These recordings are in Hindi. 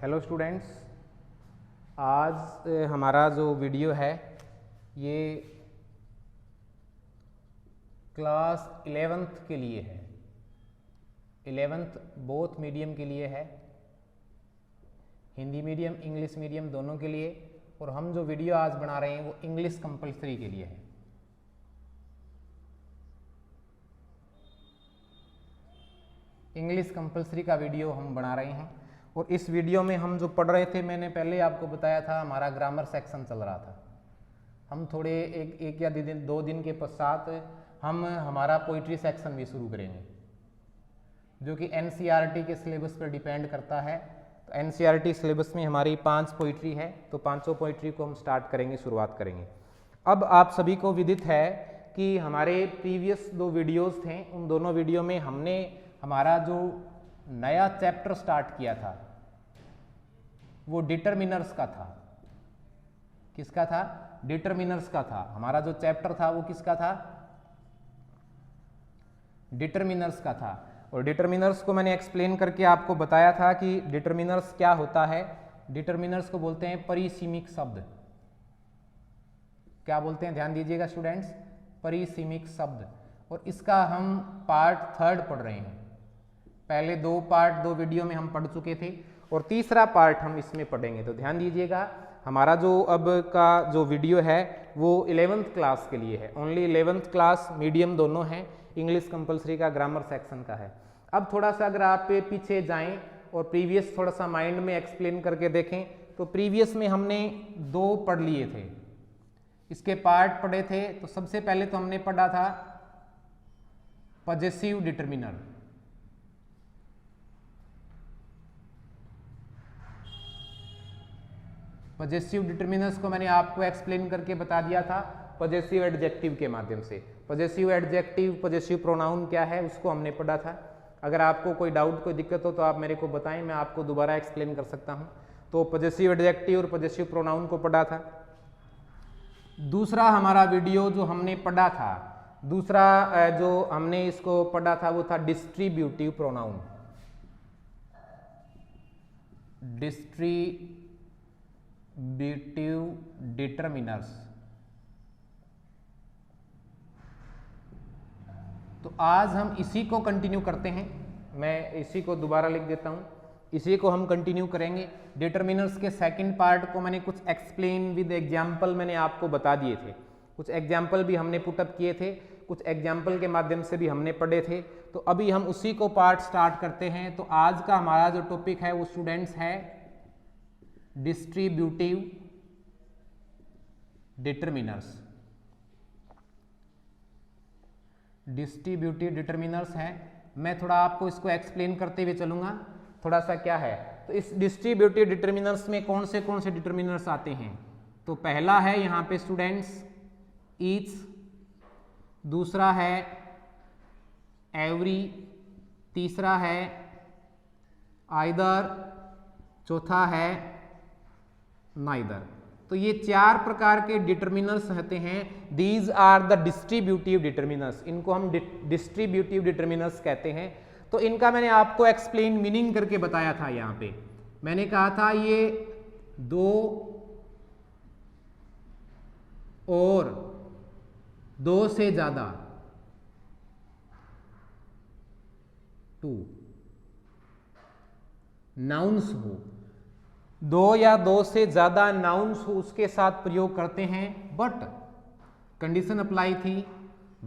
हेलो स्टूडेंट्स, आज हमारा जो वीडियो है ये क्लास 11th के लिए है। 11th बोथ मीडियम के लिए है, हिंदी मीडियम इंग्लिश मीडियम दोनों के लिए। और हम जो वीडियो आज बना रहे हैं वो इंग्लिश कंपलसरी के लिए है। इंग्लिश कंपलसरी का वीडियो हम बना रहे हैं और इस वीडियो में हम जो पढ़ रहे थे, मैंने पहले आपको बताया था हमारा ग्रामर सेक्शन चल रहा था। हम थोड़े एक या दो दिन के पश्चात हम हमारा पोइट्री सेक्शन भी शुरू करेंगे, जो कि एनसीईआरटी के सिलेबस पर डिपेंड करता है। तो एनसीईआरटी सिलेबस में हमारी 5 पोइट्री है, तो 5 पोइट्री को हम स्टार्ट करेंगे, शुरुआत करेंगे। अब आप सभी को विदित है कि हमारे प्रीवियस 2 वीडियोज़ थे, उन दोनों वीडियो में हमने हमारा जो नया चैप्टर स्टार्ट किया था वो डिटरमिनर्स का था। किसका था? डिटरमिनर्स का था। हमारा जो चैप्टर था वो किसका था? डिटरमिनर्स का था। और डिटरमिनर्स को मैंने एक्सप्लेन करके आपको बताया था कि डिटरमिनर्स क्या होता है। डिटरमिनर्स को बोलते हैं परिसीमिक शब्द। क्या बोलते हैं? ध्यान दीजिएगा स्टूडेंट्स, परिसीमिक शब्द। और इसका हम पार्ट 3 पढ़ रहे हैं। पहले 2 पार्ट 2 वीडियो में हम पढ़ चुके थे और तीसरा पार्ट हम इसमें पढ़ेंगे। तो ध्यान दीजिएगा, हमारा जो अब का जो वीडियो है वो 11th क्लास के लिए है। ओनली 11th क्लास मीडियम दोनों हैं, इंग्लिश कंपलसरी का, ग्रामर सेक्शन का है। अब थोड़ा सा अगर आप पीछे जाएं और प्रीवियस थोड़ा सा माइंड में एक्सप्लेन करके देखें, तो प्रीवियस में हमने 2 पढ़ लिए थे, इसके पार्ट पढ़े थे। तो सबसे पहले तो हमने पढ़ा था पजेसिव डिटरमिनर। पजेसिव डिटरमिनर्स को मैंने आपको एक्सप्लेन करके बता दिया था पजेसिव एडजेक्टिव के माध्यम से। पजेसिव एडजेक्टिव, पजेसिव प्रोनाउन क्या है उसको हमने पढ़ा था। अगर आपको कोई डाउट, कोई दिक्कत हो तो आप मेरे को बताएं, मैं आपको दोबारा एक्सप्लेन कर सकता हूं। तो पजेसिव एडजेक्टिव और पजेसिव प्रोनाउन को पढ़ा था। दूसरा हमारा वीडियो जो हमने पढ़ा था, दूसरा जो हमने इसको पढ़ा था वो था डिस्ट्रीब्यूटिव प्रोनाउन। Distributive determiners. तो आज हम इसी को कंटिन्यू करते हैं। मैं इसी को दोबारा लिख देता हूं, इसी को हम कंटिन्यू करेंगे। डिटरमिनर्स के सेकंड पार्ट को मैंने कुछ एक्सप्लेन विद एग्जाम्पल मैंने आपको बता दिए थे। कुछ एग्जाम्पल भी हमने पुटअप किए थे, कुछ एग्जाम्पल के माध्यम से भी हमने पढ़े थे। तो अभी हम उसी को पार्ट स्टार्ट करते हैं। तो आज का हमारा जो टॉपिक है वो स्टूडेंट्स है डिस्ट्रीब्यूटिव डिटरमिनर्स। डिस्ट्रीब्यूटिव डिटरमिनर्स है। मैं थोड़ा आपको इसको एक्सप्लेन करते हुए चलूंगा थोड़ा सा क्या है। तो इस डिस्ट्रीब्यूटिव डिटरमिनर्स में कौन से डिटरमिनर्स आते हैं? तो पहला है यहाँ पे स्टूडेंट्स ईच, दूसरा है एवरी, तीसरा है आइदर, चौथा है नाइदर। तो ये 4 प्रकार के डिटरमिनर्स होते हैं। These are the distributive determiners. इनको हम डिस्ट्रीब्यूटिव डिटरमिनर्स कहते हैं। तो इनका मैंने आपको एक्सप्लेन मीनिंग करके बताया था। यहाँ पे मैंने कहा था ये 2 और 2 से ज्यादा 2 नाउन्स हो, 2 या 2 से ज्यादा नाउन्स हो उसके साथ प्रयोग करते हैं। बट कंडीशन अप्लाई थी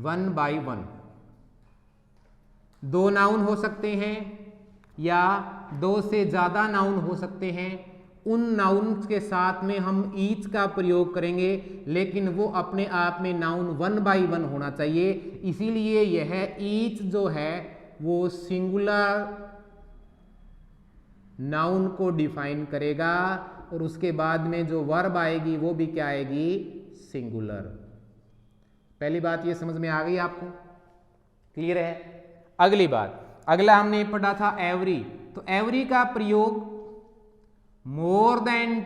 1 by 1। 2 नाउन हो सकते हैं या 2 से ज्यादा नाउन हो सकते हैं। उन नाउन के साथ में हम ईच का प्रयोग करेंगे, लेकिन वो अपने आप में नाउन 1 by 1 होना चाहिए। इसीलिए यह ईच जो है वो सिंगुलर नाउन को डिफाइन करेगा और उसके बाद में जो वर्ब आएगी वो भी क्या आएगी? सिंगुलर। पहली बात ये समझ में आ गई आपको? क्लियर है? अगली बात, अगला हमने पढ़ा था एवरी। तो एवरी का प्रयोग more than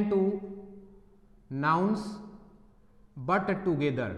two nouns but together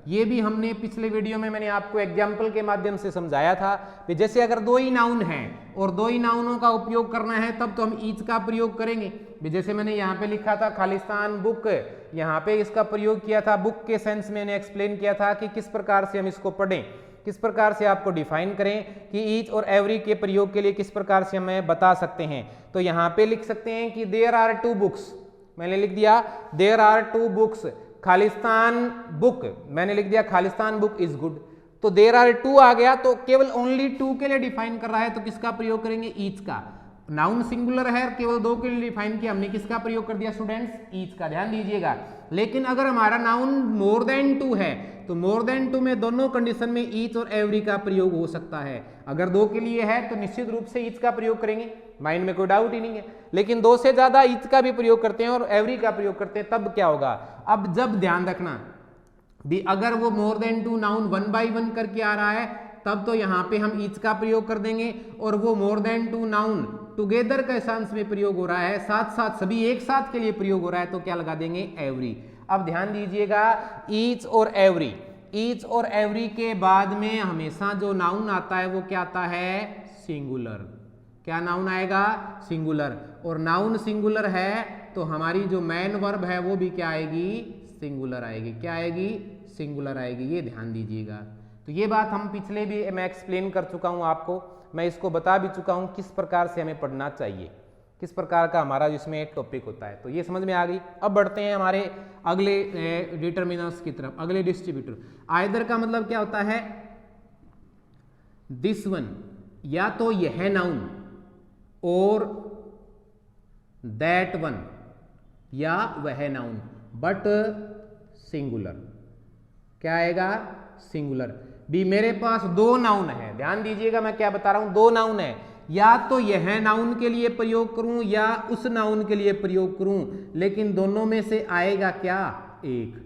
ये भी हमने पिछले वीडियो में मैंने आपको एग्जाम्पल के माध्यम से समझाया था कि जैसे अगर दो ही नाउन हैं और दो ही नाउनों का उपयोग करना है तब तो हम ईच का प्रयोग करेंगे। जैसे मैंने यहाँ पे लिखा था खालिस्तान बुक, यहाँ पे इसका प्रयोग किया था बुक के सेंस में, मैंने एक्सप्लेन किया था कि किस प्रकार से हम इसको पढ़ें, किस प्रकार से आपको डिफाइन करें कि ईच और एवरी के प्रयोग के लिए किस प्रकार से हमें बता सकते हैं। तो यहाँ पे लिख सकते हैं कि देयर आर 2 बुक्स, मैंने लिख दिया there are 2 books, Khalistan book मैंने लिख दिया खालिस्तान बुक इज गुड। तो देयर आर 2 आ गया, तो केवल ओनली 2 के लिए डिफाइन कर रहा है, तो किसका प्रयोग करेंगे? ईच का। नाउन सिंगुलर है, केवल 2 के लिए डिफाइन किया, हमने किसका प्रयोग कर दिया स्टूडेंट्स? ईच का। ध्यान दीजिएगा। लेकिन अगर हमारा नाउन मोर देन 2 है तो मोर देन 2 में दोनों कंडीशन में ईच और एवरी का प्रयोग हो सकता है। अगर 2 के लिए है तो निश्चित रूप से ईच का प्रयोग करेंगे, माइंड में कोई डाउट ही नहीं है। लेकिन 2 से ज्यादा ईच का भी प्रयोग करते हैं और एवरी का प्रयोग करते हैं, तब क्या होगा? अब जब ध्यान रखना भी, अगर वो मोर देन 2 नाउन 1 बाई 1 करके आ रहा है तब तो यहाँ पे हम ईच का प्रयोग कर देंगे, और वो मोर देन 2 नाउन टुगेदर का सेंस में प्रयोग हो रहा है, साथ साथ सभी एक साथ के लिए प्रयोग हो रहा है, तो क्या लगा देंगे? एवरी। अब ध्यान दीजिएगा, ईच और एवरी, ईच और एवरी के बाद में हमेशा जो नाउन आता है वो क्या आता है? सिंगुलर। क्या नाउन आएगा? सिंगुलर। और नाउन सिंगुलर है तो हमारी जो मेन वर्ब है वो भी क्या आएगी? सिंगुलर आएगी। क्या आएगी? सिंगुलर आएगी। ये ध्यान दीजिएगा। तो ये बात हम पिछले भी मैं एक्सप्लेन कर चुका हूं आपको, मैं इसको बता भी चुका हूं किस प्रकार से हमें पढ़ना चाहिए, किस प्रकार का हमारा जिसमें एक टॉपिक होता है। तो ये समझ में आ गई। अब बढ़ते हैं हमारे अगले डिटर्मिनर्स की तरफ, अगले डिस्ट्रीब्यूटर। आइदर का मतलब क्या होता है? दिस वन, या तो यह नाउन, और दैट वन, या वह नाउन, बट सिंगुलर। क्या आएगा? सिंगुलर। भी मेरे पास 2 नाउन है, ध्यान दीजिएगा मैं क्या बता रहा हूं, 2 नाउन है, या तो यह नाउन के लिए प्रयोग करूं या उस नाउन के लिए प्रयोग करूं, लेकिन दोनों में से आएगा क्या? एक।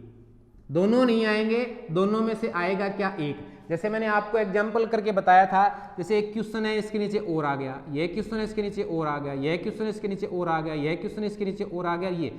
दोनों नहीं आएंगे, दोनों में से आएगा क्या? एक। जैसे मैंने आपको एग्जांपल करके बताया था, जैसे एक क्वेश्चन है, इसके नीचे और आ गया, यह क्वेश्चन है, इसके नीचे और आ गया, यह क्वेश्चन है, इसके नीचे और आ गया, यह क्वेश्चन है, इसके नीचे और आ गया। ये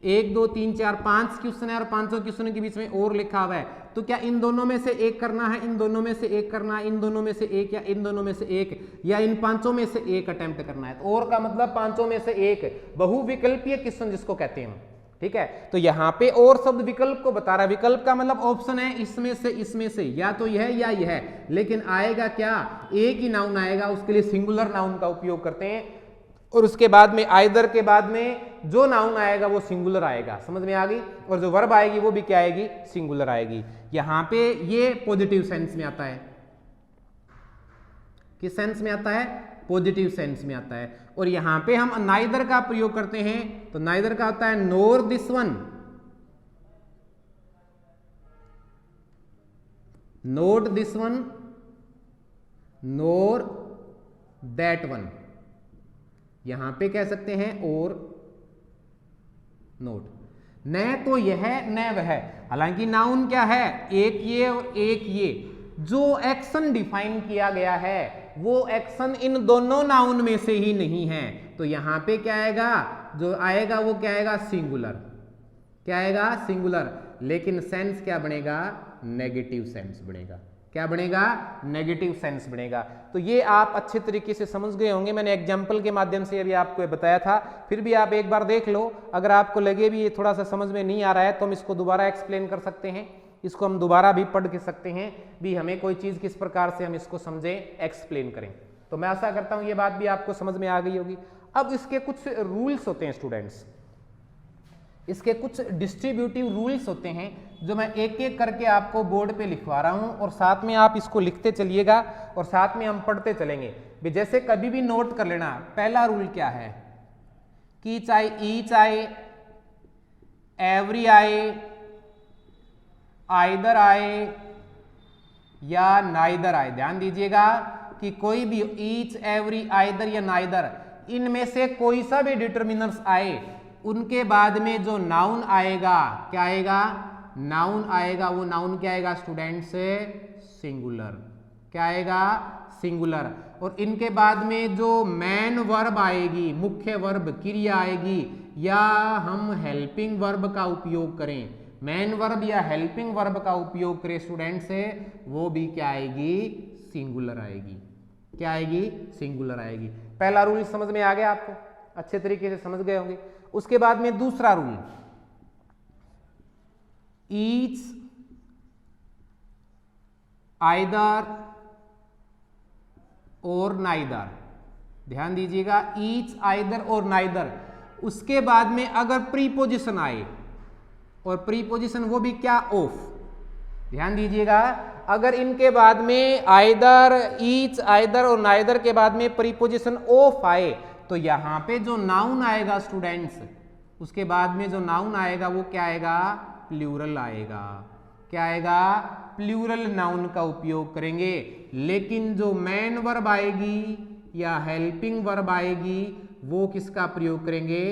1 2 3 4 5 क्वेश्चन है और 5 क्वेश्चन के बीच में और लिखा हुआ है, तो क्या इन दोनों में से एक करना है, इन दोनों में से एक करना है, इन दोनों में से एक, या इन दोनों में से एक, या इन 5 में से एक अटेम्प्ट करना है? तो और का मतलब 5 में से एक, बहुविकल्पीय क्वेश्चन जिसको कहते हैं, ठीक है। तो यहाँ पे और शब्द विकल्प को बता रहा है। विकल्प का मतलब ऑप्शन है इसमें से, या तो यह या यह, लेकिन आएगा क्या? एक ही नाउन आएगा, उसके लिए सिंगुलर नाउन का उपयोग करते हैं, और उसके बाद में आइदर के बाद में जो नाउन आएगा वो सिंगुलर आएगा। समझ में आ गई? और जो वर्ब आएगी वो भी क्या आएगी? सिंगुलर आएगी। यहां पे ये पॉजिटिव सेंस में आता है। किस सेंस में आता है? पॉजिटिव सेंस में आता है। और यहां पे हम नाइदर का प्रयोग करते हैं, तो नाइदर का होता है nor this one, not this one, nor that one. यहां पे कह सकते हैं और नोट। न तो यह न वह, हालांकि नाउन क्या है? एक ये और एक ये। जो एक्शन डिफाइन किया गया है वो एक्शन इन दोनों नाउन में से ही नहीं है, तो यहां पे क्या आएगा? जो आएगा वो क्या आएगा? सिंगुलर। क्या आएगा? सिंगुलर। लेकिन सेंस क्या बनेगा? नेगेटिव सेंस बनेगा। क्या बनेगा? नेगेटिव सेंस बनेगा। तो ये आप अच्छे तरीके से समझ गए होंगे, मैंने एग्जाम्पल के माध्यम से अभी आपको बताया था, फिर भी आप एक बार देख लो। अगर आपको लगे भी ये थोड़ा सा समझ में नहीं आ रहा है तो हम इसको दोबारा एक्सप्लेन कर सकते हैं, इसको हम दोबारा भी पढ़ के सकते हैं भी, हमें कोई चीज़ किस प्रकार से हम इसको समझें, एक्सप्लेन करें। तो मैं आशा करता हूँ ये बात भी आपको समझ में आ गई होगी। अब इसके कुछ रूल्स होते हैं स्टूडेंट्स, इसके कुछ डिस्ट्रीब्यूटिव रूल्स होते हैं जो मैं एक एक करके आपको बोर्ड पे लिखवा रहा हूं, और साथ में आप इसको लिखते चलिएगा और साथ में हम पढ़ते चलेंगे भी। जैसे कभी भी नोट कर लेना, पहला रूल क्या है कि चाहे ईच आए, एवरी आए, आइदर आए या नाइदर आए। ध्यान दीजिएगा कि कोई भी ईच, एवरी, आइदर या नाइदर, इनमें से कोई सा भी डिटर्मिनर्स आए, उनके बाद में जो नाउन आएगा, क्या आएगा? नाउन आएगा। वो नाउन क्या आएगा स्टूडेंट्स? सिंगुलर। क्या आएगा? सिंगुलर। और इनके बाद में जो मेन वर्ब आएगी, मुख्य वर्ब, क्रिया आएगी, या हम हेल्पिंग वर्ब का उपयोग करें, मेन वर्ब या हेल्पिंग वर्ब का उपयोग करे स्टूडेंट्स है, वो भी क्या आएगी, सिंगुलर आएगी। क्या आएगी, सिंगुलर आएगी। पहला रूल समझ में आ गया आपको, अच्छे तरीके से समझ गए होंगे। उसके बाद में दूसरा रूल, ईच आइदर और नाइदर, ध्यान दीजिएगा, ईच आइदर और नाइदर, उसके बाद में अगर प्रीपोजिशन आए, और प्रीपोजिशन वो भी क्या, ऑफ, ध्यान दीजिएगा, अगर इनके बाद में आइदर, ईच आइदर और नाइदर के बाद में प्रीपोजिशन ऑफ आए, तो यहां पे जो नाउन आएगा स्टूडेंट्स, उसके बाद में जो नाउन आएगा वो क्या आएगा, प्लूरल आएगा। क्या आएगा, प्लूरल नाउन का उपयोग करेंगे। लेकिन जो मेन वर्ब आएगी या हेल्पिंग वर्ब आएगी, वो किसका प्रयोग करेंगे,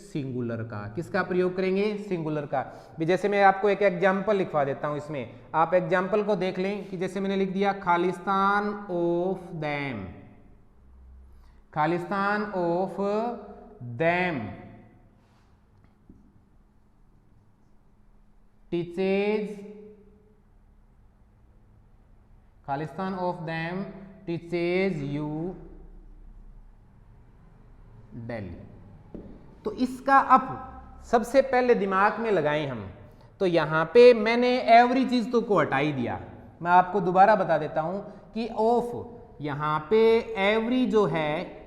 सिंगुलर का। किसका प्रयोग करेंगे, सिंगुलर का। भी जैसे मैं आपको एक एग्जांपल लिखवा देता हूं, इसमें आप एग्जांपल को देख लें कि जैसे मैंने लिख दिया Khalistan of them, Khalistan of them teaches, Khalistan of them teaches you Delhi. तो इसका अब सबसे पहले दिमाग में लगाएं हम, तो यहां पे मैंने एवरी चीज तो को हटा ही दिया। मैं आपको दोबारा बता देता हूं कि ऑफ, यहां पे एवरी जो है,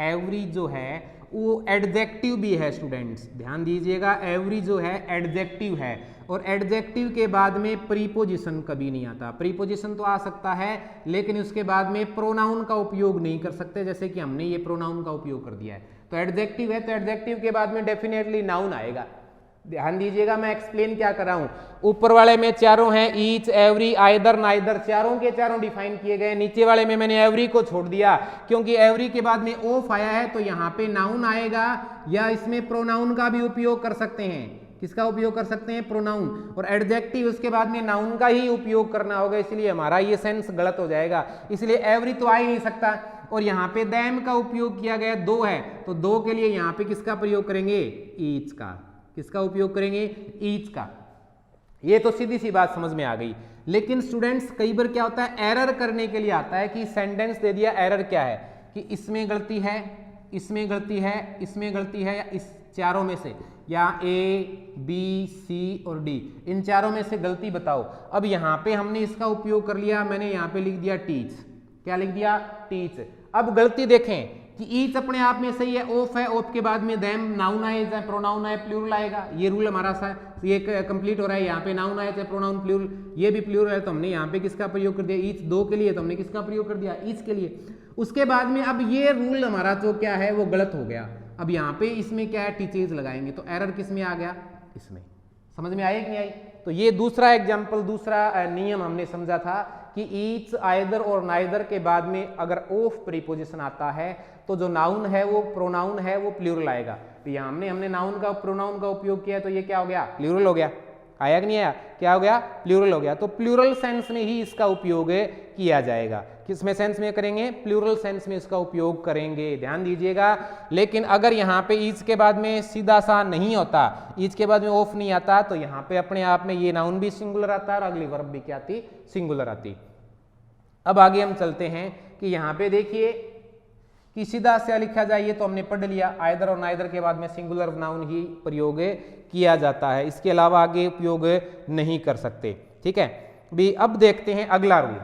एवरी जो है वो एडजेक्टिव भी है स्टूडेंट्स, ध्यान दीजिएगा, एवरी जो है एडजेक्टिव है, और एडजेक्टिव के बाद में प्रीपोजिशन कभी नहीं आता। प्रीपोजिशन तो आ सकता है, लेकिन उसके बाद में प्रोनाउन का उपयोग नहीं कर सकते, जैसे कि हमने ये प्रोनाउन का उपयोग कर दिया है। तो एडजेक्टिव है, तो एडजेक्टिव के बाद में डेफिनेटली नाउन आएगा। ध्यान दीजिएगा, मैं एक्सप्लेन क्या कर रहा हूं। ऊपर वाले में चारों हैं, ईच, एवरी, आइदर, नाइदर, चारों के चारों डिफाइन किए गए। नीचे वाले में मैंने एवरी को छोड़ दिया, क्योंकि एवरी के बाद में ऑफ आया है, तो यहां पे नाउन आएगा, या इसमें प्रोनाउन का भी उपयोग कर सकते हैं। किसका उपयोग कर सकते हैं, प्रोनाउन। और एडजेक्टिव उसके बाद में नाउन का ही उपयोग करना होगा, इसलिए हमारा ये सेंस गलत हो जाएगा, इसलिए एवरी तो आ ही नहीं सकता। और यहाँ पे दैम का उपयोग किया गया, दो है, तो दो के लिए यहाँ पे किसका प्रयोग करेंगे, ईच का। किसका उपयोग करेंगे, ईच का। ये तो सीधी सी बात समझ में आ गई। लेकिन स्टूडेंट्स कई बार क्या होता है, एरर करने के लिए आता है कि सेंटेंस दे दिया, एरर क्या है कि इसमें गलती है, इसमें गलती है, इसमें गलती है, या इस चारों में से, या ए, बी, सी और डी, इन चारों में से गलती बताओ। अब यहाँ पे हमने इसका उपयोग कर लिया, मैंने यहाँ पे लिख दिया टीच। क्या लिख दिया, टीच। अब गलती देखें कि ईच अपने आप में सही है, ऑफ है, ऑफ के बाद में देम नाउन आए चाहे प्रोनाउन आए, प्लूरल आएगा। ये रूल हमारा सा ये कंप्लीट हो रहा है। यहाँ पे नाउन आए चाहे प्रोनाउन प्लूरल, ये भी प्लूरल है, तो हमने यहाँ पे किसका प्रयोग कर दिया, ईच। दो के लिए तो हमने किसका प्रयोग कर दिया, ईच के लिए। उसके बाद में अब ये रूल हमारा जो क्या है वो गलत हो गया। अब यहाँ पे इसमें क्या है, टीचेज लगाएंगे, तो एरर किस में आ गया, इसमें। समझ में आई कि नहीं आई। तो ये दूसरा एग्जाम्पल, दूसरा नियम हमने समझा था कि ईच, आइदर और नाइदर के बाद में अगर ऑफ प्रीपोजिशन आता है, तो जो नाउन है वो प्रोनाउन है वो प्लूरल आएगा। तो यहाँ हमने नाउन का प्रोनाउन का उपयोग किया, तो ये क्या हो गया, प्लूरल हो गया। आया कि नहीं आया, क्या हो गया, प्लूरल हो गया। तो प्लूरल सेंस में ही इसका उपयोग किया जाएगा। किसमें सेंस में करेंगे, प्लूरल सेंस में इसका उपयोग करेंगे, ध्यान दीजिएगा। लेकिन अगर यहाँ पे ईच के बाद में सीधा सा नहीं होता, ईच के बाद में ऑफ नहीं आता, तो यहाँ पे अपने आप में ये नाउन भी सिंगुलर आता है और अगली वर्ब भी क्या आती, सिंगुलर आती। अब आगे हम चलते हैं कि यहाँ पे देखिए कि सीधा से लिखा जाए, तो हमने पढ़ लिया, आइदर और नाइदर के बाद में सिंगुलर नाउन ही प्रयोग किया जाता है, इसके अलावा आगे उपयोग नहीं कर सकते। ठीक है भी। अब देखते हैं अगला रूल।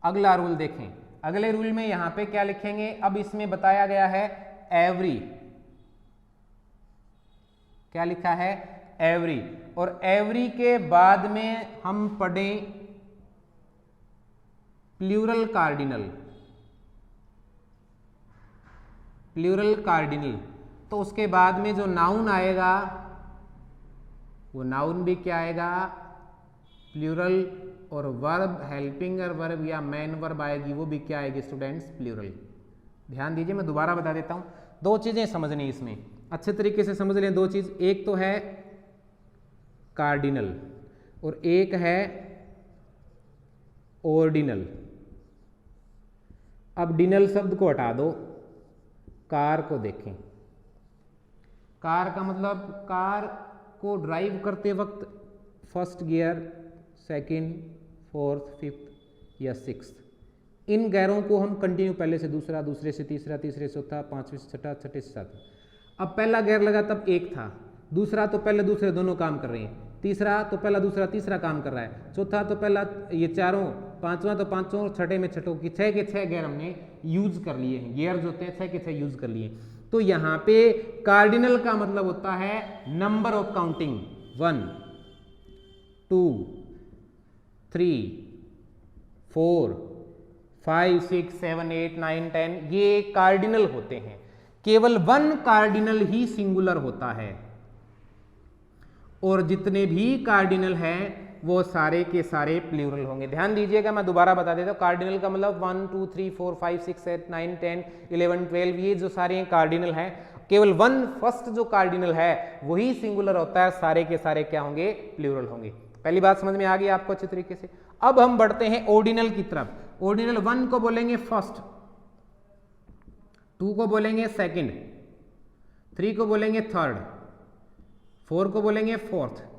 अगला रूल देखें, अगले रूल में यहां पे क्या लिखेंगे, अब इसमें बताया गया है एवरी। क्या लिखा है, एवरी। और एवरी के बाद में हम पढ़ें प्लूरल कार्डिनल। प्लूरल कार्डिनल, तो उसके बाद में जो नाउन आएगा वो नाउन भी क्या आएगा, प्लूरल। और वर्ब, हेल्पिंग वर्ब या मेन वर्ब आएगी, वो भी क्या आएगी स्टूडेंट्स, प्लूरल। ध्यान दीजिए, मैं दोबारा बता देता हूं, दो चीजें समझनी इसमें, अच्छे तरीके से समझ लें। दो चीज, एक तो है कार्डिनल और एक है ऑर्डिनल। अब डिनल शब्द को हटा दो, कार को देखें, कार का मतलब कार को ड्राइव करते वक्त first gear, second, fourth, fifth या सिक्स्थ, इन गियरों को हम कंटिन्यू पहले से दूसरा, दूसरे से तीसरा, तीसरे से चौथा, पांचवें से छठा, छठे से सातवां। अब पहला गियर लगा तब एक था, दूसरा तो पहले दूसरे दोनों काम कर रहे हैं, तीसरा तो पहला दूसरा तीसरा काम कर रहा है, चौथा तो पहला ये चारों, पांचवा तो पांचों, छठे में छठों की, छह के छह गियर हमने यूज कर लिए हैं। गियर जो होते हैं छह के छह यूज कर लिए। तो यहाँ पे कार्डिनल का मतलब होता है नंबर ऑफ काउंटिंग, 1 2 3 4 5 6 7 8 9 10, ये कार्डिनल होते हैं। केवल 1 कार्डिनल ही सिंगुलर होता है और जितने भी कार्डिनल हैं वो सारे के सारे प्लूरल होंगे। ध्यान दीजिएगा, मैं दोबारा बता देता हूं। कार्डिनल का मतलब 1 2 3 4 5 6 7 9 10 11 12, ये जो सारे कार्डिनल हैं, केवल 1 फर्स्ट जो कार्डिनल है वही सिंगुलर होता है, सारे के सारे क्या होंगे? प्लूरल होंगे। पहली बात समझ में आ गई आपको अच्छी तरीके से। अब हम बढ़ते हैं ऑर्डिनल की तरफ। ऑर्डिनल 1 को बोलेंगे फर्स्ट, 2 को बोलेंगे सेकंड, 3 को बोलेंगे थर्ड, 4 को बोलेंगे फोर्थ।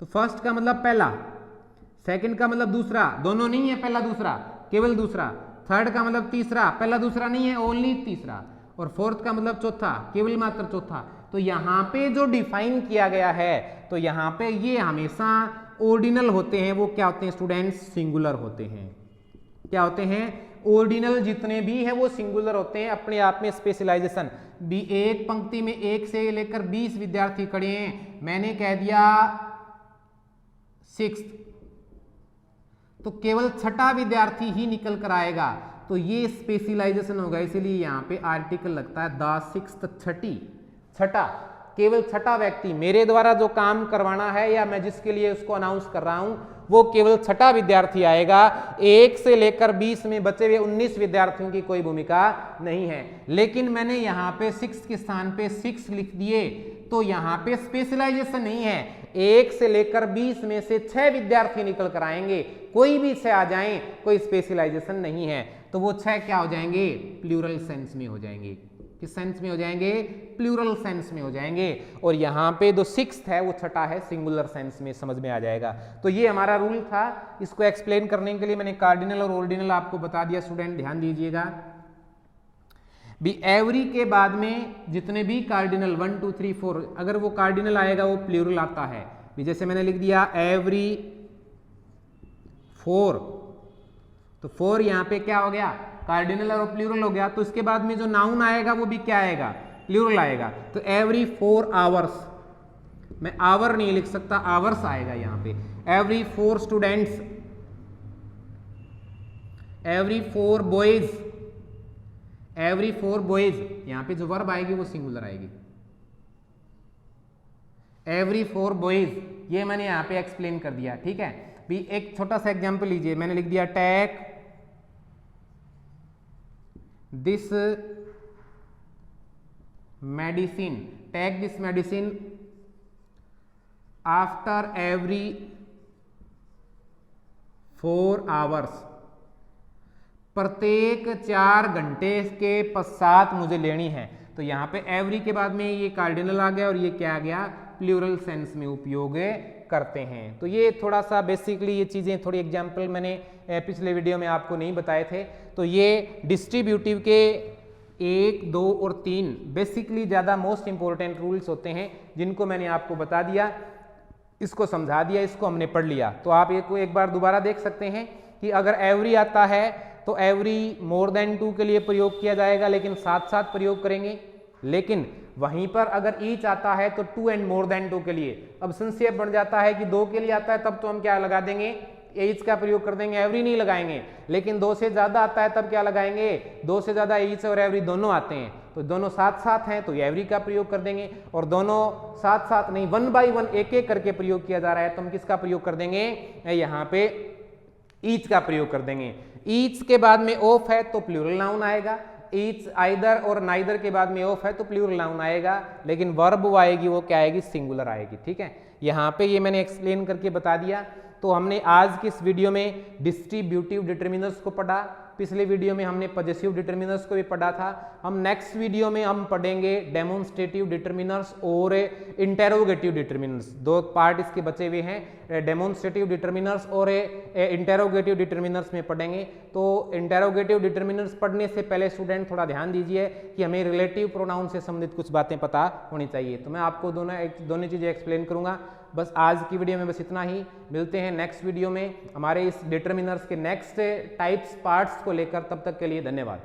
तो फर्स्ट का मतलब पहला, सेकंड का मतलब दूसरा, दोनों नहीं है पहला दूसरा, केवल दूसरा। थर्ड का मतलब तीसरा, पहला दूसरा नहीं है, ओनली तीसरा। और फोर्थ का मतलब चौथा, केवल मात्र चौथा। तो यहां पे जो डिफाइन किया गया है, तो यहां पे ये हमेशा ऑर्डिनल होते हैं, वो क्या होते हैं स्टूडेंट्स? सिंगुलर होते हैं। क्या होते हैं? ऑर्डिनल जितने भी है वो सिंगुलर होते हैं, अपने आप में स्पेशलाइजेशन भी। एक पंक्ति में 1 से लेकर 20 विद्यार्थी खड़े हैं, मैंने कह दिया 6th, तो केवल छठा विद्यार्थी ही निकल कर आएगा, तो ये स्पेशलाइजेशन होगा। इसीलिए यहां पे आर्टिकल लगता है द 6th, छठा, केवल छठा व्यक्ति मेरे द्वारा जो काम करवाना है या मैं जिसके लिए उसको अनाउंस कर रहा हूं, वो केवल छठा विद्यार्थी आएगा। 1 से लेकर 20 में बचे हुए 19 विद्यार्थियों की कोई भूमिका नहीं है। लेकिन मैंने यहाँ पे 6 के स्थान पे 6 लिख दिए, तो यहाँ पे स्पेशलाइजेशन नहीं है। 1 से लेकर 20 में से 6 विद्यार्थी निकल कर आएंगे, कोई भी 6 आ जाएं, कोई स्पेशलाइजेशन नहीं है। तो वो 6 क्या हो जाएंगे? प्लूरल सेंस में हो जाएंगे। किस सेंस में हो जाएंगे? प्लूरल सेंस में हो जाएंगे। और यहाँ पे जो 6th है वो छठा है, सिंगुलर सेंस में समझ में आ जाएगा। तो ये हमारा रूल था, इसको एक्सप्लेन करने के लिए मैंने कार्डिनल और ऑर्डिनल आपको बता दिया। स्टूडेंट ध्यान दीजिएगा, भी एवरी के बाद में जितने भी कार्डिनल 1 2 3 4, अगर वो कार्डिनल आएगा वो प्लूरल आता है। भी जैसे मैंने लिख दिया एवरी 4, तो 4 यहाँ पे क्या हो गया? कार्डिनल और प्लूरल हो गया। तो इसके बाद में जो नाउन आएगा वो भी क्या आएगा? प्लूरल आएगा। तो एवरी 4 आवर्स, मैं आवर नहीं लिख सकता, आवर्स आएगा यहाँ पे। Every 4 students, every 4 boys, every 4 boys, यहां पे जो वर्ब आएगी वो सिंगुलर आएगी। एवरी 4 बॉयज, ये मैंने यहां पे एक्सप्लेन कर दिया। ठीक है, भी एक छोटा सा एग्जांपल लीजिए, मैंने लिख दिया take this medicine, take this medicine after every 4 hours, प्रत्येक 4 घंटे के पश्चात मुझे लेनी है। तो यहाँ पे एवरी के बाद में ये कार्डिनल आ गया और ये क्या आ गया? प्लूरल सेंस में उपयोग करते हैं। तो ये थोड़ा सा बेसिकली ये चीज़ें, थोड़ी एग्जांपल मैंने पिछले वीडियो में आपको नहीं बताए थे। तो ये डिस्ट्रीब्यूटिव के 1 2 और 3 बेसिकली ज़्यादा मोस्ट इंपॉर्टेंट रूल्स होते हैं, जिनको मैंने आपको बता दिया, इसको समझा दिया, इसको हमने पढ़ लिया। तो आप एक बार दोबारा देख सकते हैं कि अगर एवरी आता है तो एवरी मोर देन 2 के लिए प्रयोग किया जाएगा, लेकिन साथ साथ प्रयोग करेंगे। लेकिन वहीं पर अगर ईच आता है तो 2 एंड मोर देन 2 के लिए। अब संशय बन जाता है कि 2 के लिए आता है तब तो हम क्या लगा देंगे? ईच का प्रयोग कर देंगे, एवरी नहीं लगाएंगे। लेकिन 2 से ज्यादा आता है तब क्या लगाएंगे? 2 से ज्यादा ईच और एवरी दोनों आते हैं, तो दोनों साथ साथ हैं तो एवरी का प्रयोग कर देंगे। और दोनों साथ साथ नहीं, 1 बाई 1 एक एक करके प्रयोग किया जा रहा है, तो हम किसका प्रयोग कर देंगे? यहाँ पे ईच का प्रयोग कर देंगे। ईच के बाद में ऑफ है तो प्लूरल नाउन आएगा। ईच, आइदर और नाइदर के बाद में ऑफ है तो प्लूरल नाउन आएगा। लेकिन वर्ब वो आएगी, वो क्या आएगी? सिंगुलर आएगी। ठीक है, यहाँ पे ये मैंने एक्सप्लेन करके बता दिया। तो हमने आज की इस वीडियो में डिस्ट्रीब्यूटिव डिटरमिनर्स को पढ़ा, पिछले वीडियो में हमने पॉजेसिव डिटर्मिनर्स को भी पढ़ा था। हम नेक्स्ट वीडियो में हम पढ़ेंगे डेमोन्स्ट्रेटिव डिटर्मिनर्स और इंटेरोगेटिव डिटर्मिनर्स। दो पार्ट इसके बचे हुए हैं, डेमोन्स्ट्रेटिव डिटर्मिनर्स और इंटेरोगेटिव डिटर्मिनर्स में पढ़ेंगे। तो इंटेरोगेटिव डिटर्मिनर्स पढ़ने से पहले स्टूडेंट थोड़ा ध्यान दीजिए कि हमें रिलेटिव प्रोनाउन से संबंधित कुछ बातें पता होनी चाहिए। तो मैं आपको दोनों चीज़ें एक्सप्लेन करूंगा। बस आज की वीडियो में बस इतना ही। मिलते हैं नेक्स्ट वीडियो में हमारे इस डिटर्मिनर्स के नेक्स्ट टाइप्स पार्ट्स को लेकर। तब तक के लिए धन्यवाद।